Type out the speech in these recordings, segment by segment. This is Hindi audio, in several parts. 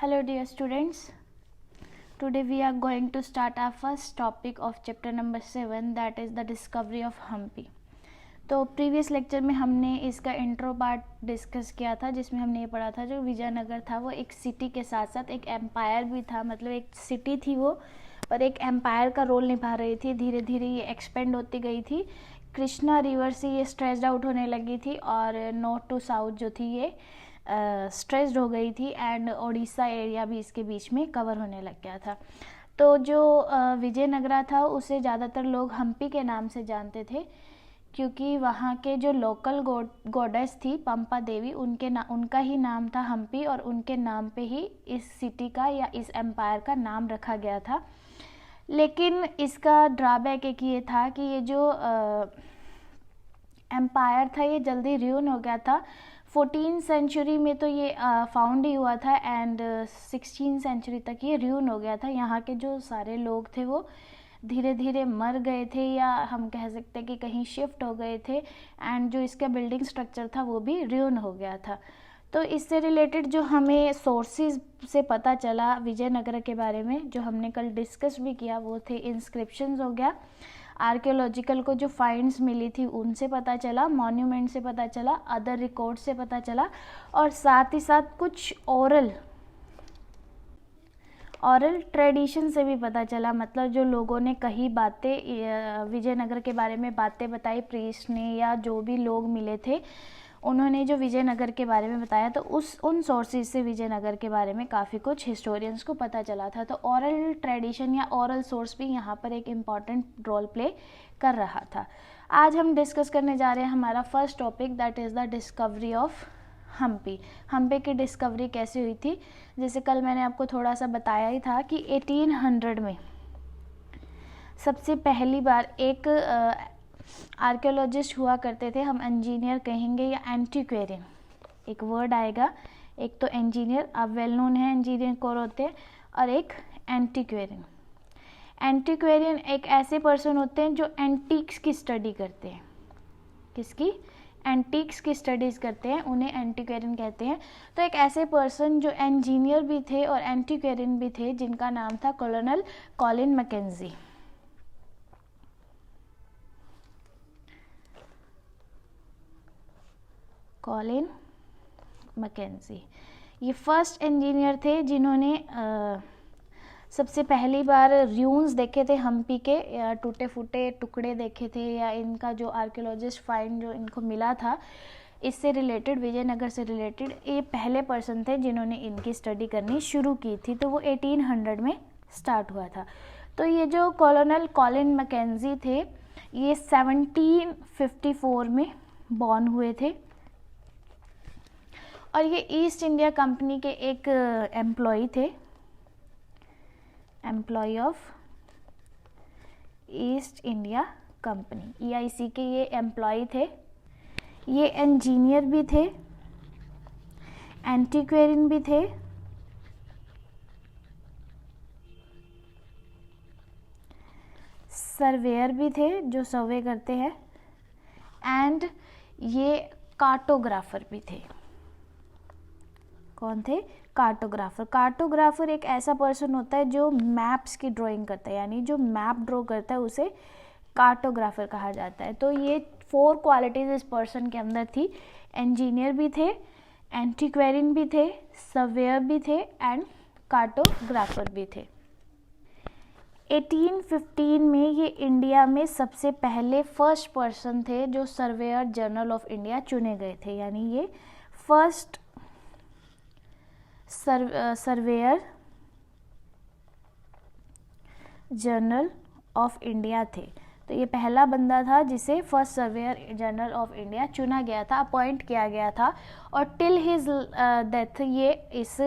Hello dear students, today we are going to start our first topic of chapter number 7, that is the discovery of Hampi. तो प्रीवियस लेक्चर में हमने इसका इंट्रो पार्ट डिस्कस किया था, जिसमें हमने ये पढ़ा था जो विजयनगर था वो एक सिटी के साथ साथ एक एम्पायर भी था। मतलब एक सिटी थी वो, पर एक एम्पायर का रोल निभा रही थी। धीरे धीरे ये एक्सपेंड होती गई थी। कृष्णा रिवर से ये स्ट्रेच्ड आउट होने लगी थी और नॉर्थ टू साउथ जो थी ये स्ट्रेच्ड हो गई थी एंड ओडिशा एरिया भी इसके बीच में कवर होने लग गया था। तो जो विजयनगरा था उसे ज़्यादातर लोग हम्पी के नाम से जानते थे, क्योंकि वहाँ के जो लोकल गॉडेस थी पंपा देवी, उनका ही नाम था हम्पी और उनके नाम पे ही इस सिटी का या इस एम्पायर का नाम रखा गया था। लेकिन इसका ड्रॉबैक एक ये था कि ये जो एम्पायर था ये जल्दी र्यून हो गया था। 14th सेंचुरी में तो ये फाउंड ही हुआ था एंड 16th सेंचुरी तक ये र्यून हो गया था। यहाँ के जो सारे लोग थे वो धीरे धीरे मर गए थे, या हम कह सकते हैं कि कहीं शिफ्ट हो गए थे, एंड जो इसका बिल्डिंग स्ट्रक्चर था वो भी र्यून हो गया था। तो इससे रिलेटेड जो हमें सोर्सेज से पता चला विजयनगर के बारे में, जो हमने कल डिस्कस भी किया, वो थे इंस्क्रिप्शंस हो गया, आर्कियोलॉजिकल को जो फाइंड्स मिली थी उनसे पता चला, मॉन्यूमेंट से पता चला, अदर रिकॉर्ड से पता चला, और साथ ही साथ कुछ ओरल ट्रेडिशन से भी पता चला। मतलब जो लोगों ने कही बातें विजयनगर के बारे में बातें बताई, प्रीस्ट ने या जो भी लोग मिले थे उन्होंने जो विजयनगर के बारे में बताया, तो उन सोर्सेज से विजयनगर के बारे में काफ़ी कुछ हिस्टोरियंस को पता चला था। तो ओरल ट्रेडिशन या ओरल सोर्स भी यहाँ पर एक इम्पॉर्टेंट रोल प्ले कर रहा था। आज हम डिस्कस करने जा रहे हैं हमारा first topic, that is the discovery of Hampi. Hampi की डिस्कवरी कैसे हुई थी? जैसे कल मैंने आपको थोड़ा सा बताया ही था कि 1800 में सबसे पहली बार एक आर्कियोलॉजिस्ट हुआ करते थे, हम इंजीनियर कहेंगे या एंटीक्वेरियन, एक वर्ड आएगा। एक तो इंजीनियर, आप वेल नोन है इंजीनियर कौन होते हैं, और एक एंटीक्वेरियन। एंटीक्वेरियन एक ऐसे पर्सन होते हैं जो एंटीक्स की स्टडी करते हैं। किसकी? एंटीक्स की स्टडीज़ करते हैं, उन्हें एंटीक्वेरियन कहते हैं। तो एक ऐसे पर्सन जो इंजीनियर भी थे और एंटीक्वेरियन भी थे, जिनका नाम था कॉलोनल कॉलिन मैकेंजी। कॉलिन मैकेंजी ये फर्स्ट इंजीनियर थे जिन्होंने सबसे पहली बार र्यून्स देखे थे हम्पी के, या टूटे फूटे टुकड़े देखे थे, या इनका जो आर्कियोलॉजिस्ट फाइंड जो इनको मिला था इससे रिलेटेड, विजयनगर से रिलेटेड, ये पहले पर्सन थे जिन्होंने इनकी स्टडी करनी शुरू की थी। तो वो 1800 में स्टार्ट हुआ था। तो ये जो कॉलोनल कॉलिन मैकेंजी थे ये 1754 में बॉर्न हुए थे, और ये ईस्ट इंडिया कंपनी के एक एम्प्लॉय थे, employee of East India Company, EIC के ये एम्प्लॉय थे। ये इंजीनियर भी थे, एंटीक्वेरियन भी थे, सर्वेयर भी थे जो सर्वे करते हैं, एंड ये कार्टोग्राफर भी थे। कौन थे? कार्टोग्राफर। कार्टोग्राफर एक ऐसा पर्सन होता है जो मैप्स की ड्राइंग करता है, यानी जो मैप ड्रॉ करता है उसे कार्टोग्राफर कहा जाता है। तो ये 4 क्वालिटीज इस पर्सन के अंदर थी। इंजीनियर भी थे, एंटीक्वेरियन भी थे, सर्वेयर भी थे, एंड कार्टोग्राफर भी थे। 1815 में ये इंडिया में सबसे पहले फर्स्ट पर्सन थे जो सर्वेयर जनरल ऑफ इंडिया चुने गए थे, यानी ये first surveyor general of India थे। तो ये पहला बंदा था जिसे first surveyor general of India चुना गया था, अपॉइंट किया गया था, और टिल हिज डेथ ये इस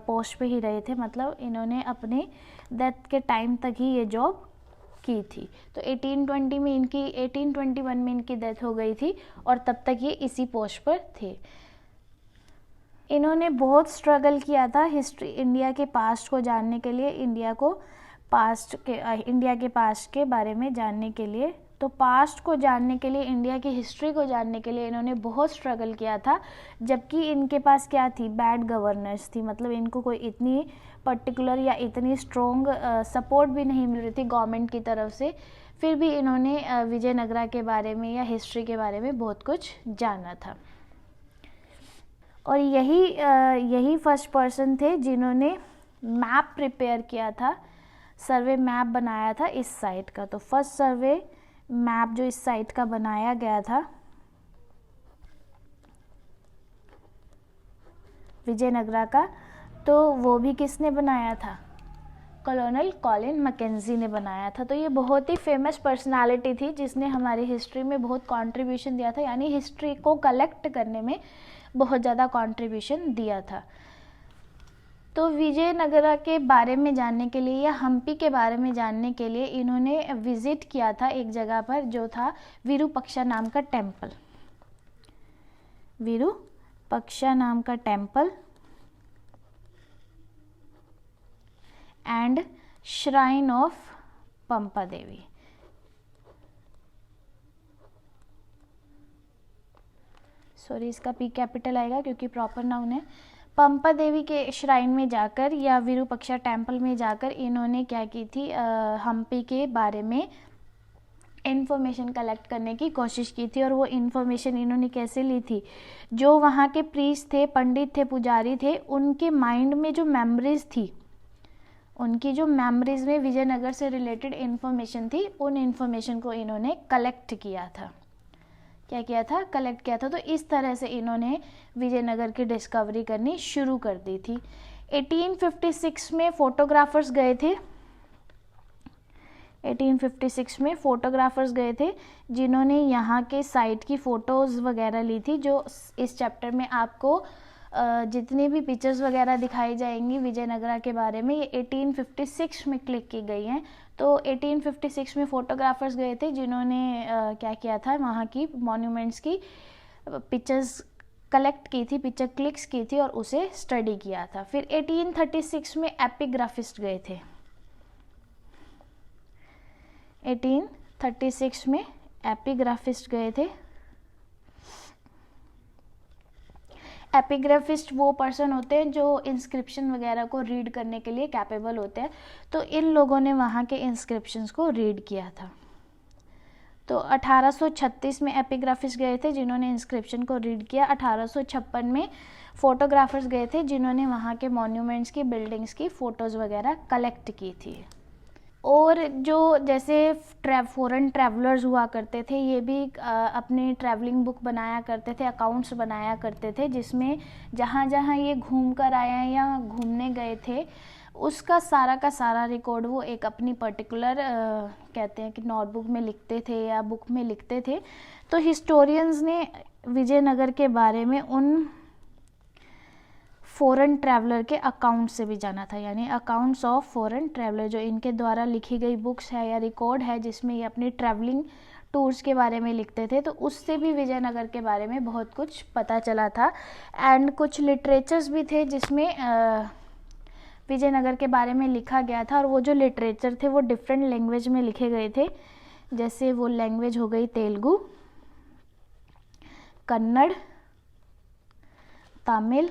पोस्ट पे ही रहे थे। मतलब इन्होंने अपने डेथ के टाइम तक ही ये जॉब की थी। तो 1821 में इनकी डेथ हो गई थी, और तब तक ये इसी पोस्ट पर थे। इन्होंने बहुत स्ट्रगल किया था हिस्ट्री, इंडिया के पास्ट को जानने के लिए, इंडिया के पास्ट के बारे में जानने के लिए तो पास्ट को जानने के लिए, इंडिया की हिस्ट्री को जानने के लिए इन्होंने बहुत स्ट्रगल किया था, जबकि इनके पास क्या थी, बैड गवर्नेंस थी। मतलब इनको कोई इतनी पर्टिकुलर या इतनी स्ट्रॉन्ग सपोर्ट भी नहीं मिल रही थी गवर्नमेंट की तरफ से। फिर भी इन्होंने विजयनगरा के बारे में या हिस्ट्री के बारे में बहुत कुछ जाना था। और यही फर्स्ट पर्सन थे जिन्होंने मैप प्रिपेयर किया था, सर्वे मैप बनाया था इस साइट का। तो फर्स्ट सर्वे मैप जो इस साइट का बनाया गया था विजयनगरा का, तो वो भी किसने बनाया था, कॉलोनल कॉलिन मैकेंजी ने बनाया था। तो ये बहुत ही फेमस पर्सनालिटी थी जिसने हमारी हिस्ट्री में बहुत कंट्रीब्यूशन दिया था, यानी हिस्ट्री को कलेक्ट करने में बहुत ज़्यादा कंट्रीब्यूशन दिया था। तो विजयनगरा के बारे में जानने के लिए या हम्पी के बारे में जानने के लिए इन्होंने विजिट किया था एक जगह पर जो था विरूपक्षा नाम का टेम्पल, विरूपक्षा नाम का temple and shrine of Pampa Devi. Sorry, इसका पी कैपिटल आएगा क्योंकि प्रॉपर नाउन है। पंपा देवी के श्राइन में जाकर या विरूपक्षा टेम्पल में जाकर इन्होंने क्या की थी, हम्पी के बारे में इन्फॉर्मेशन कलेक्ट करने की कोशिश की थी। और वो इन्फॉर्मेशन इन्होंने कैसे ली थी, जो वहाँ के प्रीस्ट थे, पंडित थे, पुजारी थे, उनके माइंड में जो मेमोरीज थी, उनकी जो मेमोरीज में विजयनगर से रिलेटेड इन्फॉर्मेशन थी, उन इन्फॉर्मेशन को इन्होंने कलेक्ट किया था। क्या किया था, कलेक्ट किया था। तो इस तरह से इन्होंने विजयनगर की डिस्कवरी करनी शुरू कर दी थी। 1856 में फोटोग्राफर्स गए थे, 1856 में फोटोग्राफर्स गए थे जिन्होंने यहाँ के साइट की फ़ोटोज़ वगैरह ली थी। जो इस चैप्टर में आपको जितनी भी पिक्चर्स वगैरह दिखाई जाएंगी विजयनगरा के बारे में, ये 1856 में क्लिक की गई हैं। तो 1856 में फ़ोटोग्राफर्स गए थे जिन्होंने क्या किया था, वहाँ की मॉन्यूमेंट्स की पिक्चर्स कलेक्ट की थी, पिक्चर क्लिक्स की थी और उसे स्टडी किया था। फिर 1836 में एपिग्राफिस्ट गए थे, 1836 में एपिग्राफिस्ट गए थे। एपिग्राफिस्ट वो पर्सन होते हैं जो इंस्क्रिप्शन वगैरह को रीड करने के लिए कैपेबल होते हैं। तो इन लोगों ने वहाँ के इंस्क्रिप्शंस को रीड किया था। तो 1836 में एपिग्राफिस्ट गए थे जिन्होंने इंस्क्रिप्शन को रीड किया। 1856 में फोटोग्राफर्स गए थे जिन्होंने वहाँ के मॉन्यूमेंट्स की, बिल्डिंग्स की फ़ोटोज़ वगैरह कलेक्ट की थी। और जो जैसे फॉरेन ट्रैवलर्स हुआ करते थे, ये भी अपनी ट्रैवलिंग बुक बनाया करते थे, अकाउंट्स बनाया करते थे, जिसमें जहाँ जहाँ ये घूम कर आए हैं या घूमने गए थे उसका सारा का सारा रिकॉर्ड वो एक अपनी पर्टिकुलर कहते हैं कि नोटबुक में लिखते थे या बुक में लिखते थे। तो हिस्टोरियंस ने विजयनगर के बारे में उन फॉरेन ट्रैवलर के अकाउंट से भी जाना था, यानी अकाउंट्स ऑफ फॉरेन ट्रैवलर, जो इनके द्वारा लिखी गई बुक्स है या रिकॉर्ड है जिसमें ये अपनी ट्रैवलिंग टूर्स के बारे में लिखते थे। तो उससे भी विजयनगर के बारे में बहुत कुछ पता चला था। एंड कुछ लिटरेचर्स भी थे जिसमें विजयनगर के बारे में लिखा गया था। और वो जो लिटरेचर थे वो डिफरेंट लैंग्वेज में लिखे गए थे। जैसे वो लैंग्वेज हो गई तेलुगु, कन्नड़, तमिल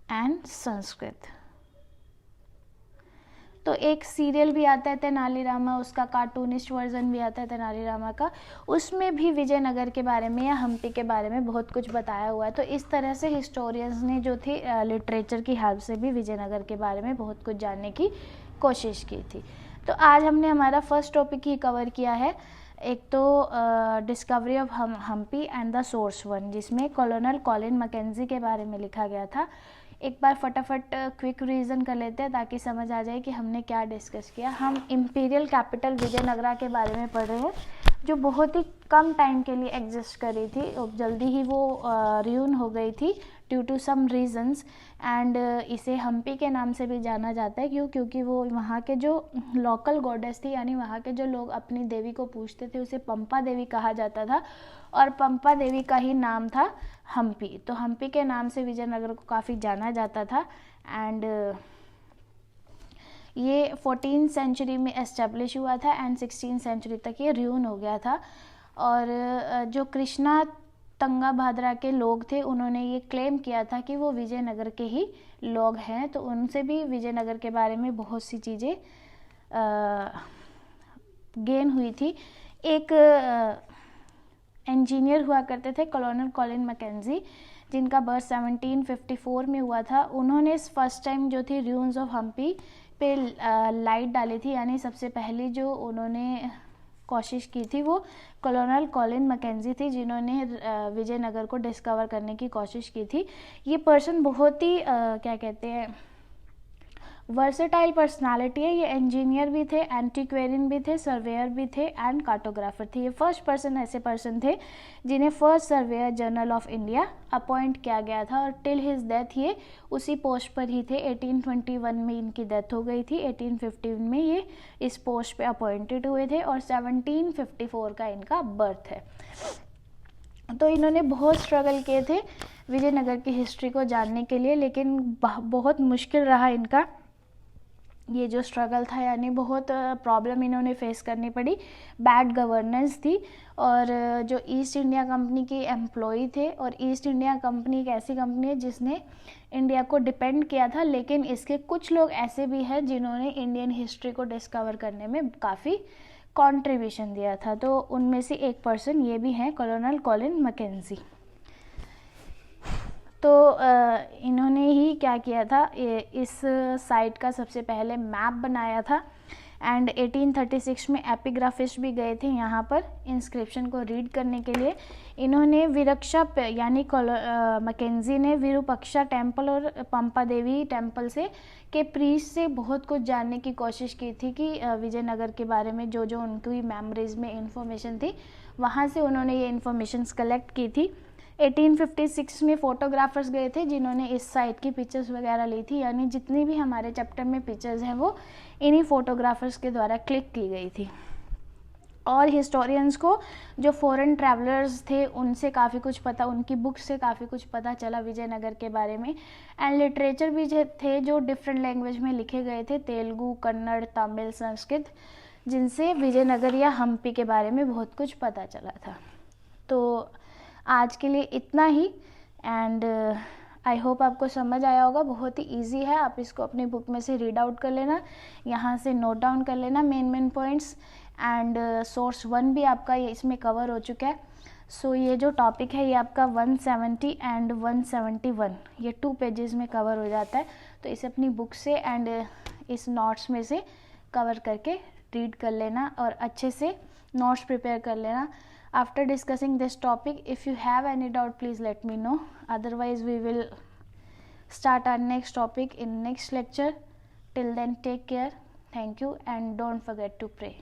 एंड संस्कृत। तो एक सीरियल भी आता है तेनालीरामा, उसका कार्टूनिस्ट वर्जन भी आता है तेनालीरामा का, उसमें भी विजयनगर के बारे में या हम्पी के बारे में बहुत कुछ बताया हुआ है। तो इस तरह से हिस्टोरियंस ने जो थी लिटरेचर की हेल्प से भी विजयनगर के बारे में बहुत कुछ जानने की कोशिश की थी। तो आज हमने हमारा फर्स्ट टॉपिक ही कवर किया है, एक तो discovery of Hampi and the source one, जिसमें कॉलोनल कॉलिन मैकेंजी के बारे में लिखा गया था। एक बार फटाफट क्विक रिवीजन कर लेते हैं ताकि समझ आ जाए कि हमने क्या डिस्कस किया। हम इंपीरियल कैपिटल विजयनगरा के बारे में पढ़ रहे हैं, जो बहुत ही कम टाइम के लिए एग्जिस्ट कर रही थी और जल्दी ही वो रियून हो गई थी due to some reasons. And इसे हम्पी के नाम से भी जाना जाता है, क्योंकि वो वहाँ के जो लोकल गॉडेस थी, यानी वहाँ के जो लोग अपनी देवी को पूजते थे, उसे पंपा देवी कहा जाता था और पंपा देवी का ही नाम था हम्पी। तो हम्पी के नाम से विजयनगर को काफ़ी जाना जाता था। एंड ये 14th सेंचुरी में एस्टेब्लिश हुआ था एंड 16th सेंचुरी तक ये र्यून हो गया था। और जो कृष्णा तंगा भाद्रा के लोग थे उन्होंने ये क्लेम किया था कि वो विजयनगर के ही लोग हैं, तो उनसे भी विजयनगर के बारे में बहुत सी चीज़ें गेन हुई थी। एक इंजीनियर हुआ करते थे कॉलोनल कॉलिन मैकेंजी, जिनका बर्थ 1754 में हुआ था। उन्होंने फर्स्ट टाइम जो थी र्यून्स ऑफ हम्पी पे लाइट डाली थी, यानी सबसे पहली जो उन्होंने कोशिश की थी वो कॉलोनल कॉलिन मैकेंजी थी, जिन्होंने विजयनगर को डिस्कवर करने की कोशिश की थी। ये पर्सन बहुत ही क्या कहते हैं वर्सेटाइल पर्सनालिटी है। ये इंजीनियर भी थे, एंटीक्वेरियन भी थे, सर्वेयर भी थे एंड कार्टोग्राफर थे। ये फर्स्ट पर्सन ऐसे पर्सन थे जिन्हें first surveyor general of India appoint किया गया था, और टिल हिज डेथ ये उसी पोस्ट पर ही थे। 1821 में इनकी डेथ हो गई थी, 1815 में ये इस पोस्ट पे अपॉइंटेड हुए थे, और 1754 का इनका बर्थ है। तो इन्होंने बहुत स्ट्रगल किए थे विजयनगर की हिस्ट्री को जानने के लिए, लेकिन बहुत मुश्किल रहा इनका ये जो स्ट्रगल था, यानी बहुत प्रॉब्लम इन्होंने फेस करनी पड़ी। बैड गवर्नेंस थी, और जो ईस्ट इंडिया कंपनी के एम्प्लॉई थे, और ईस्ट इंडिया कंपनी एक ऐसी कंपनी है जिसने इंडिया को डिपेंड किया था, लेकिन इसके कुछ लोग ऐसे भी हैं जिन्होंने इंडियन हिस्ट्री को डिस्कवर करने में काफ़ी कंट्रीब्यूशन दिया था। तो उनमें से एक पर्सन ये भी हैं कॉलोनल कॉलिन मैकेंजी। तो इन्होंने ही क्या किया था, इस साइट का सबसे पहले मैप बनाया था, एंड 1836 में एपिग्राफिस्ट भी गए थे यहाँ पर इंस्क्रिप्शन को रीड करने के लिए। इन्होंने विरक्षा यानी मैकेंजी ने विरूपक्षा टेम्पल और पंपा देवी टेम्पल से के प्रीस्ट से बहुत कुछ जानने की कोशिश की थी कि विजयनगर के बारे में जो जो उनकी मेमोरीज में इंफॉर्मेशन थी, वहाँ से उन्होंने ये इंफॉर्मेशन कलेक्ट की थी। 1856 में फोटोग्राफर्स गए थे जिन्होंने इस साइट की पिक्चर्स वगैरह ली थी, यानी जितनी भी हमारे चैप्टर में पिक्चर्स हैं वो इन्हीं फोटोग्राफर्स के द्वारा क्लिक की गई थी। और हिस्टोरियंस को जो फॉरेन ट्रैवलर्स थे उनसे काफ़ी कुछ पता, उनकी बुक्स से काफ़ी कुछ पता चला विजयनगर के बारे में। एंड लिटरेचर भी थे जो डिफरेंट लैंग्वेज में लिखे गए थे, तेलुगु, कन्नड़, तमिल, संस्कृत, जिनसे विजयनगर या हम्पी के बारे में बहुत कुछ पता चला था। तो आज के लिए इतना ही, एंड आई होप आपको समझ आया होगा। बहुत ही इजी है, आप इसको अपनी बुक में से रीड आउट कर लेना, यहाँ से नोट डाउन कर लेना मेन पॉइंट्स, एंड सोर्स 1 भी आपका ये इसमें कवर हो चुका है। सो ये जो टॉपिक है ये आपका 170 एंड 171 ये 2 पेजेस में कवर हो जाता है। तो इसे अपनी बुक से एंड इस नोट्स में से कवर करके रीड कर लेना, और अच्छे से नोट्स प्रिपेयर कर लेना। After discussing this topic, if you have any doubt, please let me know. Otherwise, we will start our next topic in next lecture. Till then, take care. Thank you, and don't forget to pray.